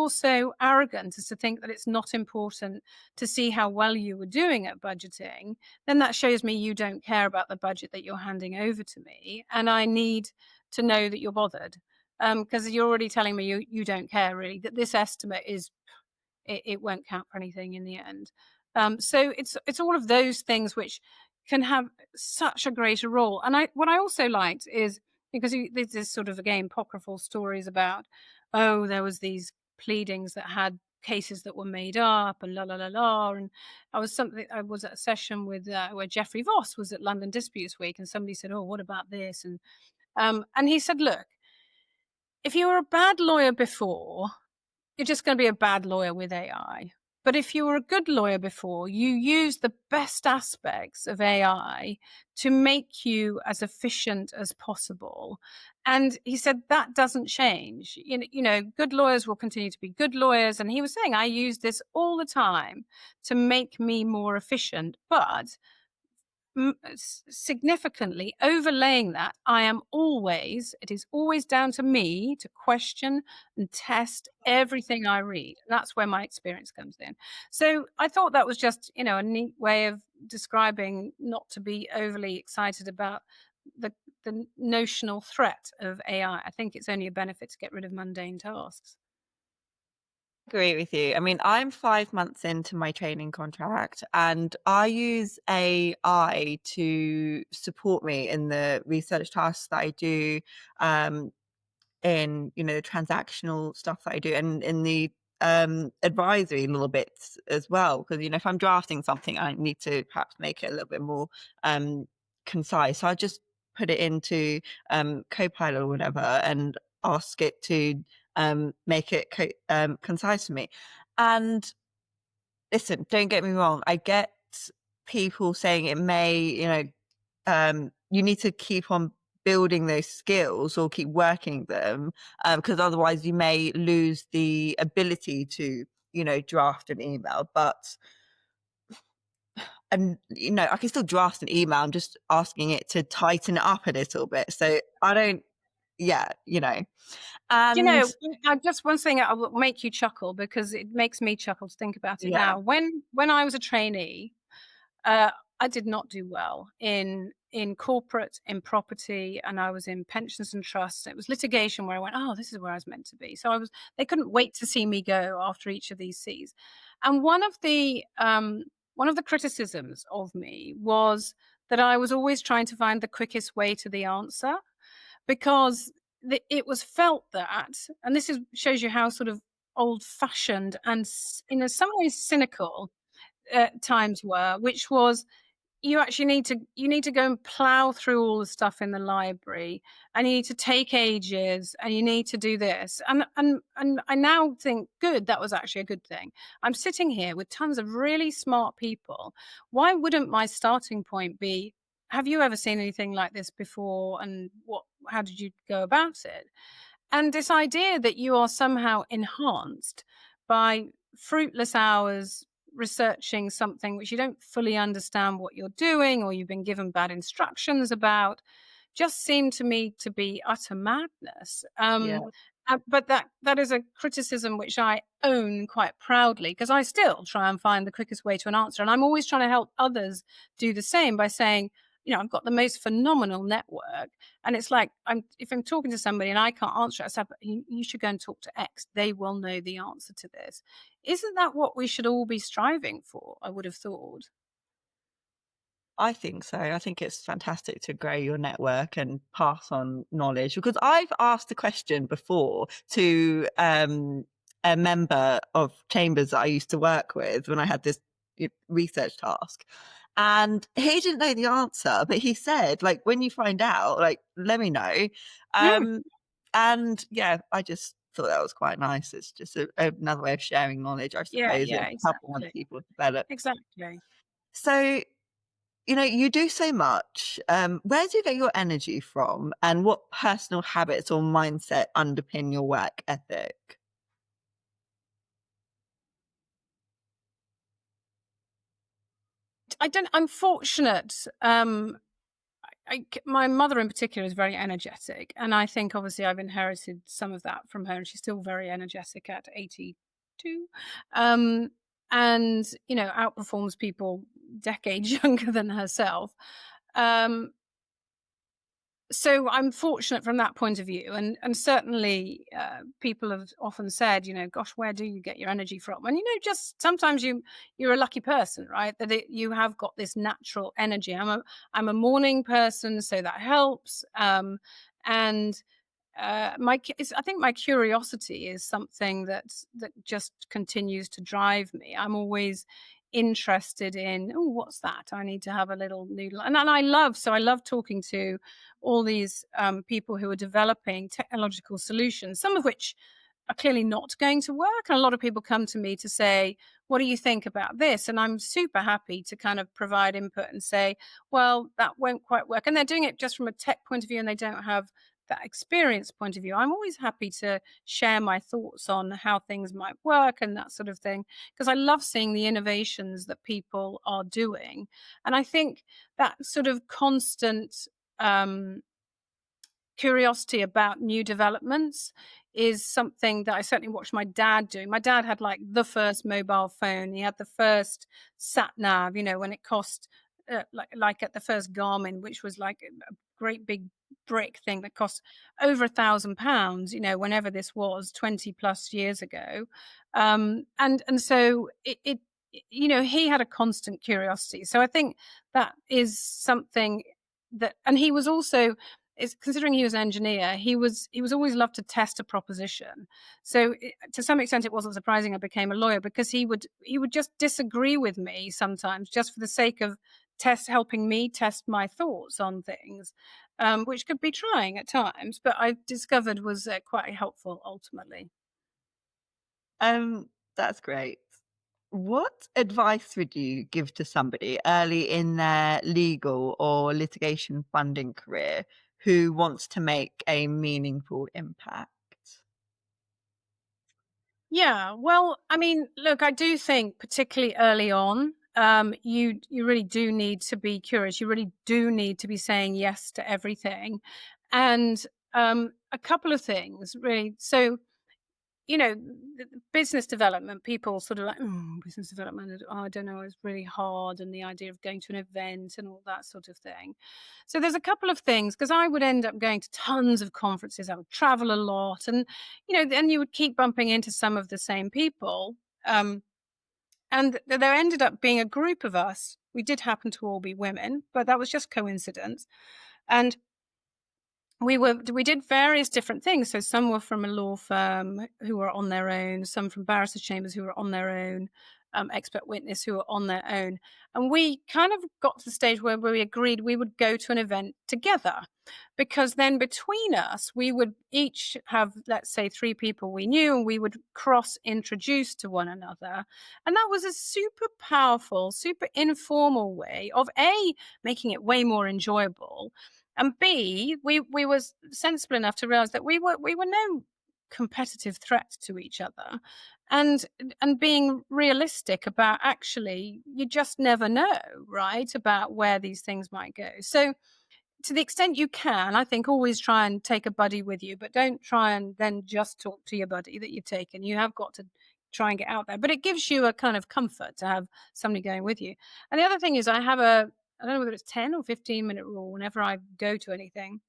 so arrogant as to think that it's not important to see how well you were doing at budgeting, then that shows me you don't care about the budget that you're handing over to me, and I need to know that you're bothered. Because you're already telling me you don't care really, that this estimate is it won't count for anything in the end. So it's all of those things which can have such a greater role. And what I also liked is because there's this sort of again apocryphal stories about there was these pleadings that had cases that were made up and la la la la. And I was at a session with where Geoffrey Voss was at London Disputes Week, and somebody said, "Oh, what about this?" And he said, "Look, if you were a bad lawyer before, you're just going to be a bad lawyer with AI. But if you were a good lawyer before, you use the best aspects of AI to make you as efficient as possible." And he said that doesn't change. Good lawyers will continue to be good lawyers. And he was saying, I use this all the time to make me more efficient. But significantly overlaying that, it is always down to me to question and test everything I read. And that's where my experience comes in. So I thought that was just, a neat way of describing not to be overly excited about the notional threat of AI. I think it's only a benefit to get rid of mundane tasks. Agree with you. I mean, I'm 5 months into my training contract and I use AI to support me in the research tasks that I do, in, the transactional stuff that I do and in the advisory little bits as well. Because, if I'm drafting something, I need to perhaps make it a little bit more concise. So I just put it into Copilot or whatever and ask it to make it concise for me. And listen, don't get me wrong, I get people saying it may, you need to keep on building those skills or keep working them, because otherwise you may lose the ability to, draft an email. But I can still draft an email. I'm just asking it to tighten it up a little bit. So I don't, yeah, and Just one thing I will make you chuckle because it makes me chuckle to think about it yeah, now. When I was a trainee, I did not do well in corporate, in property, and I was in pensions and trusts. It was litigation where I went, oh, this is where I was meant to be. So they couldn't wait to see me go after each of these C's. And one of the criticisms of me was that I was always trying to find the quickest way to the answer, because it was felt that, and this shows you how sort of old-fashioned and in some ways cynical times were, which was you actually need to go and plow through all the stuff in the library, and you need to take ages, and you need to do this. And I now think, good, that was actually a good thing. I'm sitting here with tons of really smart people. Why wouldn't my starting point be, have you ever seen anything like this before? And how did you go about it? And this idea that you are somehow enhanced by fruitless hours researching something which you don't fully understand what you're doing, or you've been given bad instructions about, just seemed to me to be utter madness. yeah. But that is a criticism which I own quite proudly, because I still try and find the quickest way to an answer. And I'm always trying to help others do the same by saying, I've got the most phenomenal network. And it's like, if I'm talking to somebody and I can't answer it, I say, you should go and talk to X. They will know the answer to this. Isn't that what we should all be striving for? I would have thought. I think so. I think it's fantastic to grow your network and pass on knowledge, because I've asked a question before to a member of Chambers that I used to work with when I had this research task. And he didn't know the answer, but he said, like, when you find out, like, let me know. Mm, And yeah, I just thought that was quite nice. It's just another way of sharing knowledge, I yeah, suppose, yeah, and helping other exactly. people develop. Exactly. So, you do so much. Where do you get your energy from? And what personal habits or mindset underpin your work ethic? I'm fortunate. My mother in particular is very energetic, and I think obviously I've inherited some of that from her, and she's still very energetic at 82, um, and outperforms people decades younger than herself. Um, so I'm fortunate from that point of view, and certainly people have often said, gosh, where do you get your energy from? And just sometimes you're a lucky person, right? That you have got this natural energy. I'm a morning person, so that helps. And I think my curiosity is something that just continues to drive me. I'm always interested in, oh, what's that? I need to have a little noodle. And I love talking to all these people who are developing technological solutions, some of which are clearly not going to work. And a lot of people come to me to say, what do you think about this? And I'm super happy to kind of provide input and say, well, that won't quite work. And they're doing it just from a tech point of view, and they don't have that experience point of view. I'm always happy to share my thoughts on how things might work and that sort of thing, because I love seeing the innovations that people are doing. And I think that sort of constant um, curiosity about new developments is something that I certainly watched my dad do. My dad had like the first mobile phone. He had the first sat nav, when it cost like at the first Garmin, which was like a great big brick thing that cost over £1,000, whenever this was 20 plus years ago. And so he had a constant curiosity. So I think that is something and he was also, is considering he was an engineer, he was always loved to test a proposition. So to some extent, it wasn't surprising I became a lawyer, because he would just disagree with me sometimes, just for the sake of helping me test my thoughts on things, which could be trying at times, but I discovered was quite helpful ultimately. Um, that's great. What advice would you give to somebody early in their legal or litigation funding career who wants to make a meaningful impact? Yeah, well, I mean, look, I do think particularly early on, you really do need to be curious. You really do need to be saying yes to everything, and a couple of things really. So business development, people sort of like, oh, business development, oh, I don't know, it's really hard. And the idea of going to an event and all that sort of thing. So there's a couple of things, because I would end up going to tons of conferences. I would travel a lot. And, then you would keep bumping into some of the same people. And there ended up being a group of us. We did happen to all be women, but that was just coincidence. And we did various different things. So some were from a law firm who were on their own, some from barrister chambers who were on their own, expert witness who were on their own. And we kind of got to the stage where we agreed we would go to an event together, because then between us, we would each have, let's say, 3 people we knew, and we would cross introduce to one another. And that was a super powerful, super informal way of making it way more enjoyable, and B, we were sensible enough to realize that we were no competitive threat to each other, and being realistic about, actually, you just never know, right, about where these things might go. So to the extent you can, I think always try and take a buddy with you, but don't try and then just talk to your buddy that you've taken. You have got to try and get out there. But it gives you a kind of comfort to have somebody going with you. And the other thing is, I don't know whether it's 10 or 15-minute rule whenever I go to anything,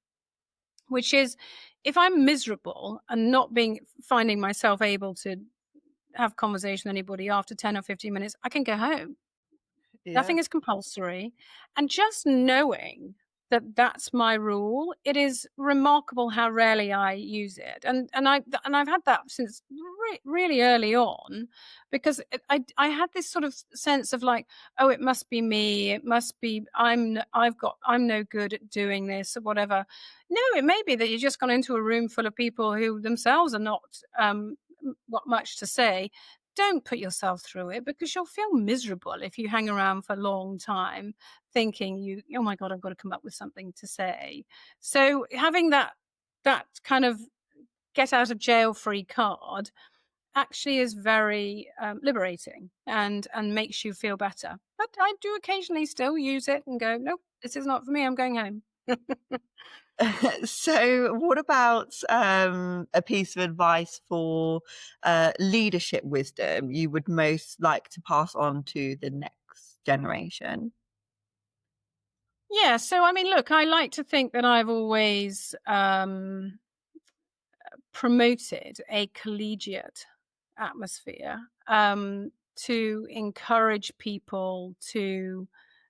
which is, if I'm miserable and not finding myself able to have conversation with anybody after 10 or 15 minutes, I can go home. Yeah. Nothing is compulsory. And just knowing that's my rule. It is remarkable how rarely I use it, and I've had that since really early on, because I had this sort of sense of like, oh, it must be me. It must be I'm no good at doing this or whatever. No, it may be that you've just gone into a room full of people who themselves are not got much to say. Don't put yourself through it, because you'll feel miserable if you hang around for a long time thinking oh my god, I've got to come up with something to say. So having that kind of get out of jail free card actually is very liberating, and makes you feel better. But I do occasionally still use it and go, nope, this is not for me, I'm going home. So, what about a piece of advice for leadership wisdom you would most like to pass on to the next generation? Yeah, so I mean, look, I like to think that I've always promoted a collegiate atmosphere, to encourage people to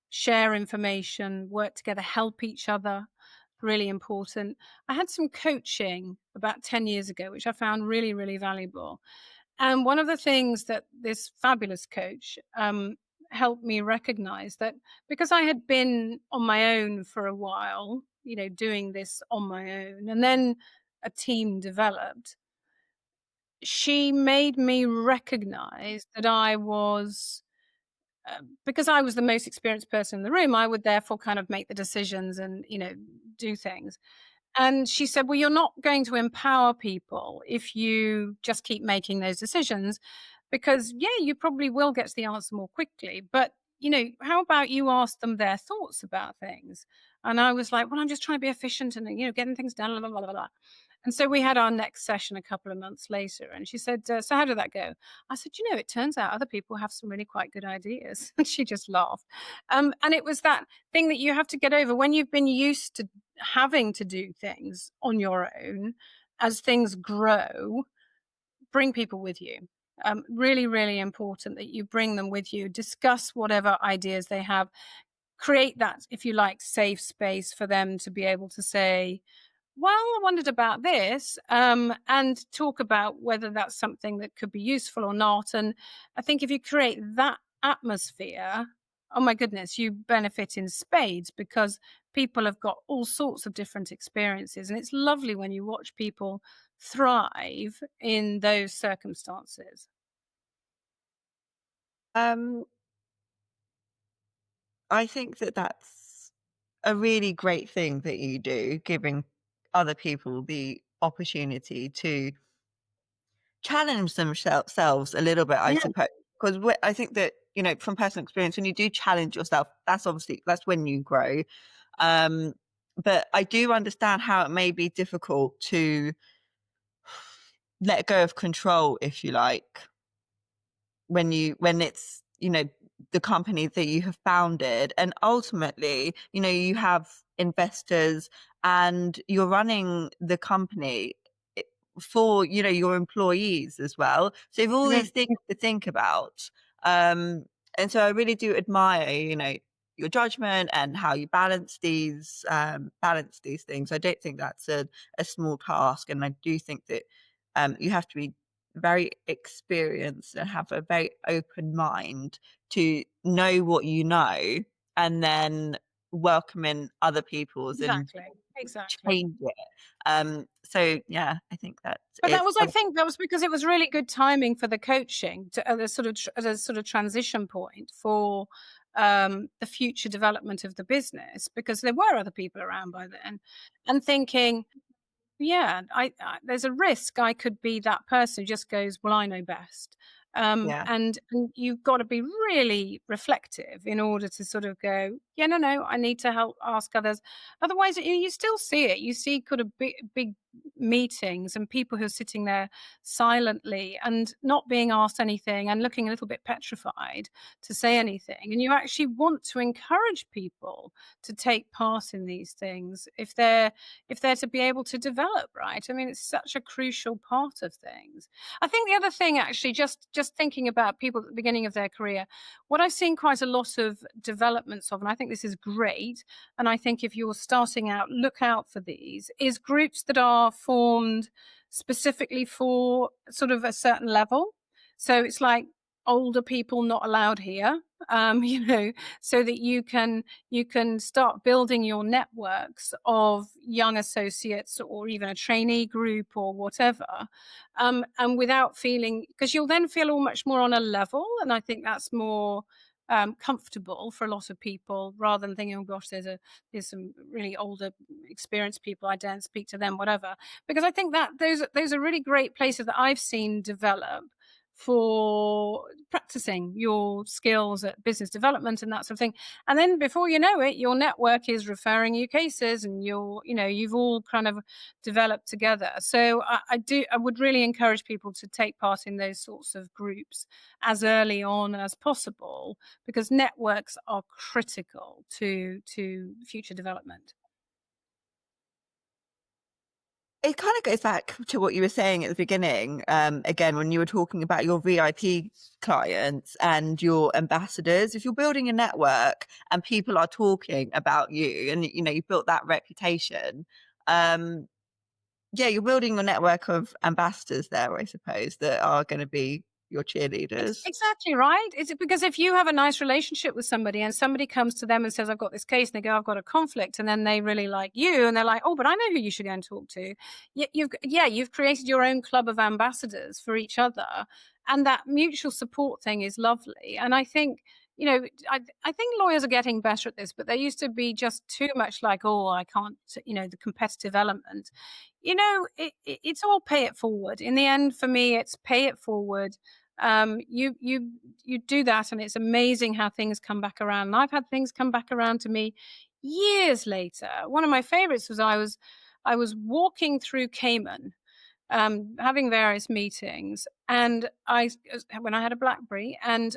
share information, work together, help each other. Really important. I had some coaching about 10 years ago, which I found really, really valuable. And one of the things that this fabulous coach helped me recognize, that because I had been on my own for a while, doing this on my own, and then a team developed, she made me recognize that I was, because I was the most experienced person in the room, I would therefore kind of make the decisions and, do things. And she said, well, you're not going to empower people if you just keep making those decisions, because, yeah, you probably will get to the answer more quickly. But, how about you ask them their thoughts about things? And I was like, well, I'm just trying to be efficient and, getting things done, blah, blah, blah, blah. And so we had our next session a couple of months later, and she said, so how did that go? I said, it turns out other people have some really quite good ideas. And she just laughed. And it was that thing that you have to get over when you've been used to having to do things on your own. As things grow, bring people with you. Really, really important that you bring them with you, discuss whatever ideas they have, create that, if you like, safe space for them to be able to say, well, I wondered about this, and talk about whether that's something that could be useful or not. And I think if you create that atmosphere, oh my goodness, you benefit in spades, because people have got all sorts of different experiences. And it's lovely when you watch people thrive in those circumstances. Um, I think that that's a really great thing that you do, giving other people the opportunity to challenge themselves a little bit, I Yeah, suppose. Because I think that, from personal experience, when you do challenge yourself, that's when you grow. Um, but I do understand how it may be difficult to let go of control, if you like, when it's, the company that you have founded, and ultimately, you have investors, and you're running the company i- for, your employees as well. So you've all yeah, these things to think about. Um, and so I really do admire, your judgment and how you balance these things. I don't think that's a small task. And I do think that you have to be very experienced and have a very open mind to know what you know, and then welcome in other people's and exactly. Exactly. change it. So yeah, I think that But is I think that was because it was really good timing for the coaching, at a sort of transition point for the future development of the business, because there were other people around by then, and thinking, yeah, there's a risk I could be that person who just goes, well, I know best. yeah. And you've got to be really reflective in order to sort of go, yeah, no, I need to help ask others. Otherwise, you still see it. You see kind of big meetings and people who are sitting there silently and not being asked anything and looking a little bit petrified to say anything. And you actually want to encourage people to take part in these things if they're to be able to develop, right? I mean, it's such a crucial part of things. I think the other thing, actually, just thinking about people at the beginning of their career, what I've seen quite a lot of developments of, and I think this is great, and I think if you're starting out, look out for these, is groups that are formed specifically for sort of a certain level. So it's like older people not allowed here, so that you can start building your networks of young associates or even a trainee group or whatever, and without feeling, because you'll then feel all much more on a level, and I think that's more comfortable for a lot of people, rather than thinking, oh gosh, there's some really older experienced people, I daren't speak to them, whatever. Because I think that those are really great places that I've seen develop for practicing your skills at business development and that sort of thing. And then before you know it, your network is referring you cases, and you've all kind of developed together. So I would really encourage people to take part in those sorts of groups as early on as possible, because networks are critical to future development. It kind of goes back to what you were saying at the beginning, again, when you were talking about your VIP clients and your ambassadors. If you're building a network and people are talking about you and, you've built that reputation, you're building your network of ambassadors there, I suppose, that are going to be your cheerleaders. Exactly right. Is it because if you have a nice relationship with somebody and somebody comes to them and says, I've got this case, and they go, I've got a conflict, and then they really like you, and they're like, oh, but I know who you should go and talk to. You've created your own club of ambassadors for each other, and that mutual support thing is lovely. And I think, I think lawyers are getting better at this, but there used to be just too much like, oh, I can't, the competitive element. It's all pay it forward. In the end, for me, it's pay it forward. You do that, and it's amazing how things come back around. And I've had things come back around to me years later. One of my favorites was I was walking through Cayman, having various meetings, and when I had a BlackBerry, and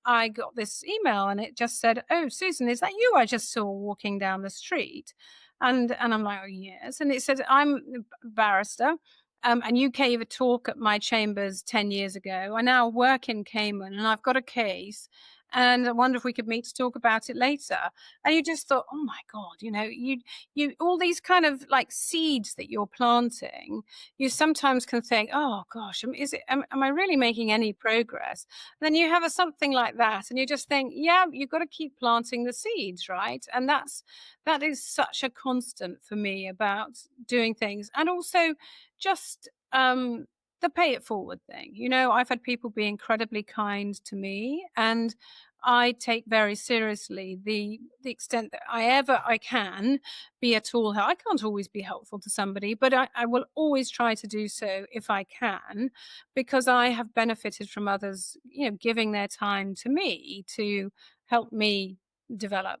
I got this email, and it just said, "Oh, Susan, is that you? I just saw walking down the street." And I'm like, "Oh, yes." And it said, "I'm a barrister. And you gave a talk at my chambers 10 years ago. I now work in Cayman, and I've got a case, and I wonder if we could meet to talk about it later." And you just thought, oh my God, you all these kind of like seeds that you're planting, you sometimes can think, oh gosh, am I really making any progress? And then you have something like that, and you just think, yeah, you've got to keep planting the seeds, right? And that is such a constant for me about doing things. And also just the pay it forward thing. I've had people be incredibly kind to me, and I take very seriously the extent that I can be at all help. I can't always be helpful to somebody, but I will always try to do so if I can, because I have benefited from others, giving their time to me to help me develop.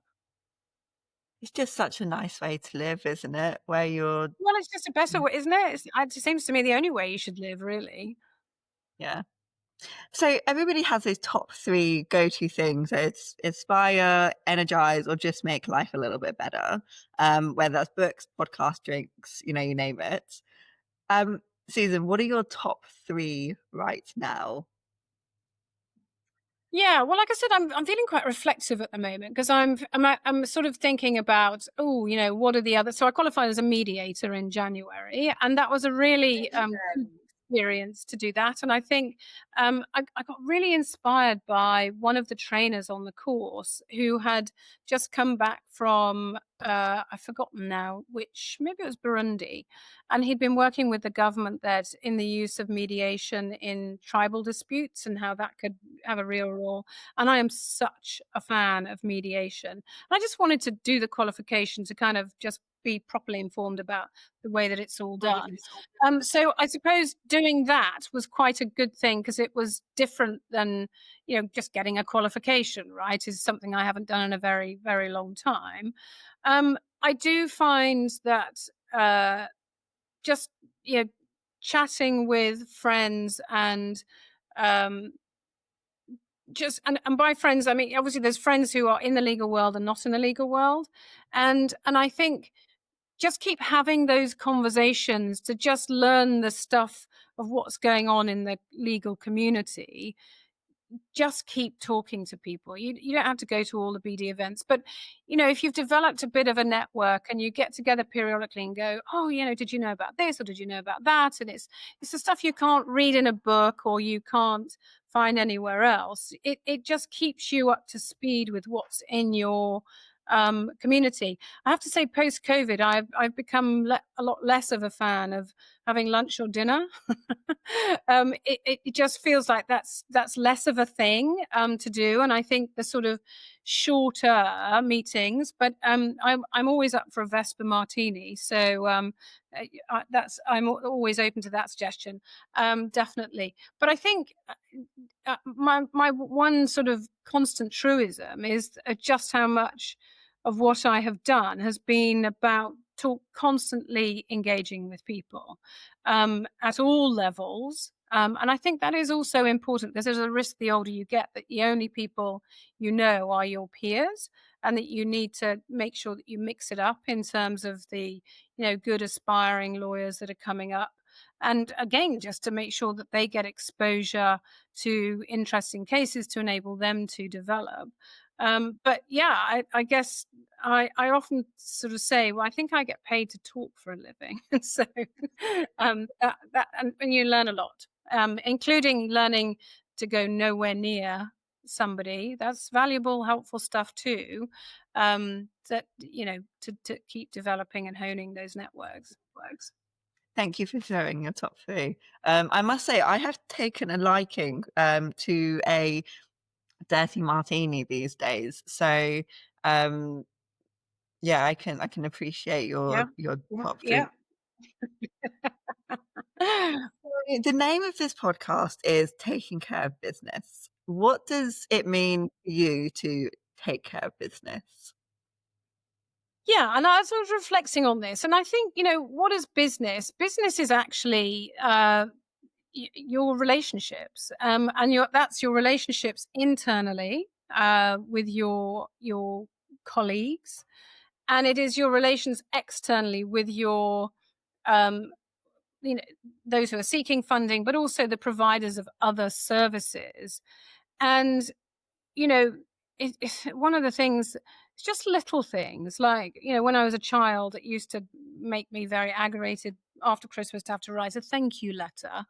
It's just such a nice way to live, isn't it? Where you're, Well, it's just a better way, isn't it? It seems to me the only way you should live, really. yeah. So everybody has those top 3 go-to things. So it's inspire, energize, or just make life a little bit better. Whether that's books, podcasts, drinks, you name it. Susan, what are your top 3 right now? Yeah, well, like I said, I'm feeling quite reflective at the moment, because I'm sort of thinking about, what are the other. So I qualified as a mediator in January, and that was a really good experience to do that. And I think I got really inspired by one of the trainers on the course, who had just come back from I've forgotten now which, maybe it was Burundi, and he'd been working with the government there in the use of mediation in tribal disputes and how that could have a real role. And I am such a fan of mediation. And I just wanted to do the qualification to kind of just be properly informed about the way that it's all done. So I suppose doing that was quite a good thing, because it was different than, just getting a qualification, right? Is something I haven't done in a very, very long time. I do find that just, you know, chatting with friends and um, just and by friends I mean obviously there's friends who are in the legal world and not in the legal world, and I think just keep having those conversations to just learn the stuff of what's going on in the legal community. Just keep talking to people. You don't have to go to all the BD events, but if you've developed a bit of a network and you get together periodically and go, oh, did you know about this or did you know about that? And it's the stuff you can't read in a book or you can't find anywhere else. It just keeps you up to speed with what's in your community. I have to say, post COVID, I've become a lot less of a fan of having lunch or dinner. It just feels like that's less of a thing to do, and I think the sort of shorter meetings. But I'm always up for a Vesper martini, so I'm always open to that suggestion, definitely. But I think my one sort of constant truism is just how much of what I have done has been about constantly engaging with people at all levels. And I think that is also important because there's a risk the older you get that the only people you know are your peers, and that you need to make sure that you mix it up in terms of the good aspiring lawyers that are coming up. And again, just to make sure that they get exposure to interesting cases to enable them to develop. But yeah, I guess I often sort of say, well, I think I get paid to talk for a living. So and you learn a lot, including learning to go nowhere near somebody. That's valuable, helpful stuff too. That to keep developing and honing those networks. Thank you for sharing your top three. I must say, I have taken a liking to a dirty martini these days. So, yeah, I can appreciate Yeah, your top yeah. three. The name of this podcast is Taking Care of Business. What does it mean for you to take care of business? Yeah, and I was sort of reflecting on this, and I think what is business? Business is actually your relationships, and that's your relationships internally with your colleagues, and it is your relations externally with your um, you know those who are seeking funding, but also the providers of other services. And you know, it's one of the things, it's just little things like, when I was a child, it used to make me very aggravated after Christmas to have to write a thank you letter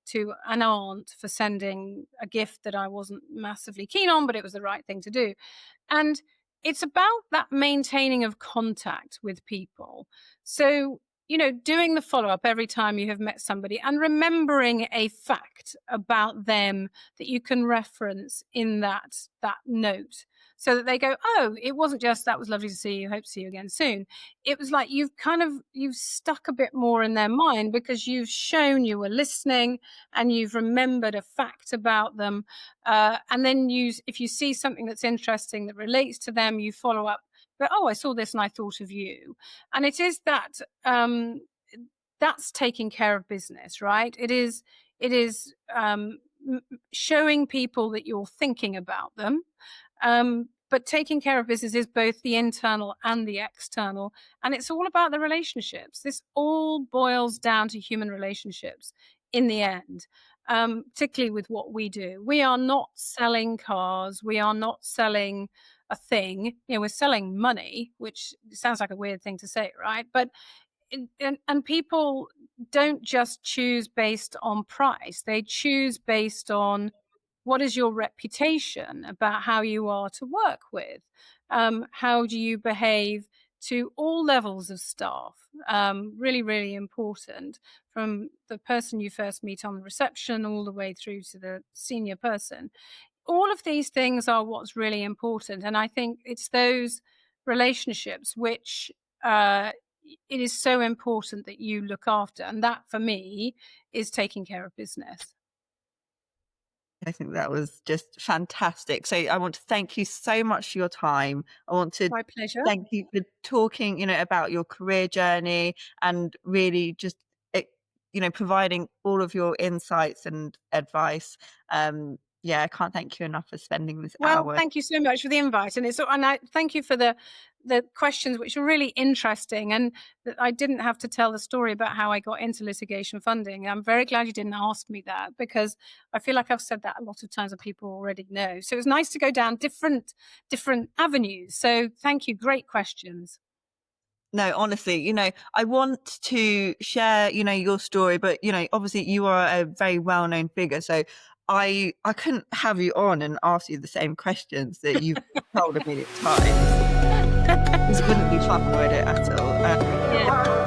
to an aunt for sending a gift that I wasn't massively keen on, but it was the right thing to do. And it's about that maintaining of contact with people. So, doing the follow up every time you have met somebody and remembering a fact about them that you can reference in that note, so that they go, oh, it wasn't just that was lovely to see you, hope to see you again soon. It was like you've stuck a bit more in their mind because you've shown you were listening and you've remembered a fact about them. And then if you see something that's interesting that relates to them, you follow up. But oh, I saw this and I thought of you. And it is that that's taking care of business, right? It is showing people that you're thinking about them. But taking care of business is both the internal and the external. And it's all about the relationships. This all boils down to human relationships in the end, particularly with what we do. We are not selling cars. We are not selling a thing. We're selling money, which sounds like a weird thing to say, right? But and people don't just choose based on price. They choose based on what is your reputation about how you are to work with. How do you behave to all levels of staff? Really, really important, from the person you first meet on the reception all the way through to the senior person. All of these things are what's really important. And I think it's those relationships which it is so important that you look after. And that, for me, is taking care of business. I think that was just fantastic. So I want to thank you so much for your time. I want to My pleasure. thank you for talking, about your career journey and really just providing all of your insights and advice. I can't thank you enough for spending this hour. Thank you so much for the invite, and I thank you for the questions, which are really interesting, and that I didn't have to tell the story about how I got into litigation funding. I'm very glad you didn't ask me that, because I feel like I've said that a lot of times and people already know. So it was nice to go down different avenues. So thank you. Great questions. No, honestly, I want to share, your story, but, obviously you are a very well-known figure. So I couldn't have you on and ask you the same questions that you've told a million times. This wouldn't be fun, would it, at all? Yeah.